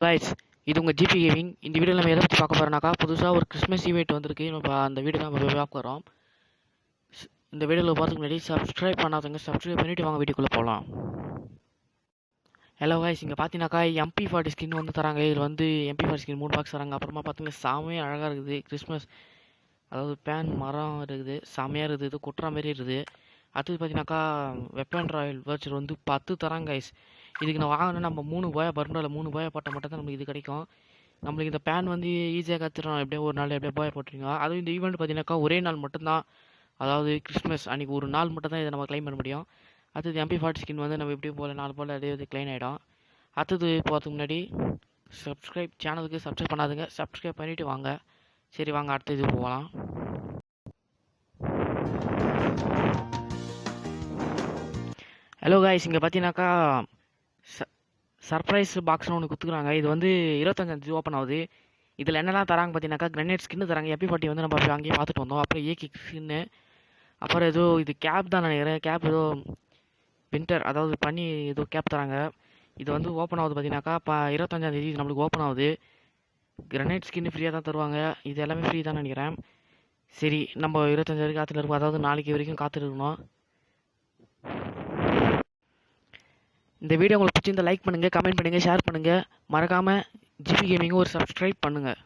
Guys, இது உங்கள் GB gaming. இந்த வீடியோவில் நம்ம எதை பற்றி பார்க்க போகிறோம்னாக்கா, புதுசாக ஒரு கிறிஸ்மஸ் ஈவெண்ட் வந்திருக்கு. நம்ம அந்த வீடியோ தான் நம்ம பார்க்க போகிறோம். இந்த வீடியோவில் பார்த்துக்கு முன்னாடி சப்ஸ்கிரைப் பண்ணாதவங்க சப்ஸ்கிரைப் பண்ணிவிட்டு வாங்க வீடியோக்குள்ளே போகலாம். ஹலோ கைஸ், இங்கே பார்த்தீங்கன்னாக்கா MP40 ஸ்கின் வந்து தராங்க. இதில் வந்து MP40 ஸ்கின் 3 பாக்ஸ் தராங்க. அப்புறமா பார்த்தீங்கன்னா செமையாக அழகாக இருக்குது. கிறிஸ்மஸ் அதாவது பேன் மரம் இருக்குது, செமையாக இருக்குது. இது கொட்டுற மாரி இருக்குது. அடுத்தது பார்த்தீங்கன்னாக்கா வெப்பன் ராயல் வர்ச்சர் வந்து 10 தராங்க கைஸ். இதுக்கு நான் வாங்கினா நம்ம 3 போயா பர்னரில் 3 போயா போட்டால் மட்டும் தான் நம்மளுக்கு இது கிடைக்கும். நம்மளுக்கு இந்த பேன் வந்து ஈஸியாக கற்றுறோம். எப்படியே ஒரு நாள் எப்படியே போயா போட்டுருங்க. அதுவும் இந்த ஈவெண்ட் பார்த்தீங்கன்னாக்கா ஒரே நாள் மட்டும்தான், அதாவது கிறிஸ்மஸ் அன்றைக்கி ஒரு நாள் மட்டும் தான் இதை நம்ம க்ளைம் பண்ண முடியும். அடுத்தது MP40 ஸ்கின் வந்து நம்ம எப்படியும் போல் 4 போல் அப்படியே க்ளைம் ஆகிடும். அடுத்தது போகிறதுக்கு முன்னாடி சேனலுக்கு சப்ஸ்கிரைப் பண்ணாதுங்க, சப்ஸ்கிரைப் பண்ணிவிட்டு வாங்க. சரி வாங்க அடுத்த இது போகலாம். ஹலோ காய்ஸ், இங்கே பார்த்தீங்கன்னாக்கா சர்ப்ரைஸ் பாக்ஸ்னு ஒன்று கொடுத்துக்குறாங்க. இது வந்து 25 ஓப்பன் ஆகுது. இதில் என்னெல்லாம் தராங்க பார்த்தீங்கன்னாக்கா கிரனேட் ஸ்கின்னு தராங்க. MP40 வந்து நம்ம அங்கேயே பார்த்துட்டு வந்தோம். அப்புறம் AK ஸ்கின்னு, அப்புறம் ஏதோ இது கேப் தான் நினைக்கிறேன். கேப் ஏதோ வின்டர், அதாவது பனி ஏதோ கேப் தராங்க. இது வந்து ஓப்பன் ஆகுது பார்த்தீங்கன்னாக்கா 25ஆம் தேதி நம்மளுக்கு ஓப்பன் ஆகுது. கிரனேட் ஸ்கின்னு ஃப்ரீயாக தான் தருவாங்க. இது எல்லாமே ஃப்ரீ தான் நினைக்கிறேன். சரி, நம்ம 25 வரைக்கும் காற்றுல இருக்கும், அதாவது நாளைக்கு வரைக்கும் காத்துருக்கணும். இந்த வீடியோ உங்களுக்கு பிடிச்சிருந்தா லைக் பண்ணுங்கள், கமெண்ட் பண்ணுங்கள், ஷேர் பண்ணுங்கள். மறக்காமல் ஜிபி கேமிங்கும் ஒரு சப்ஸ்கிரைப் பண்ணுங்கள்.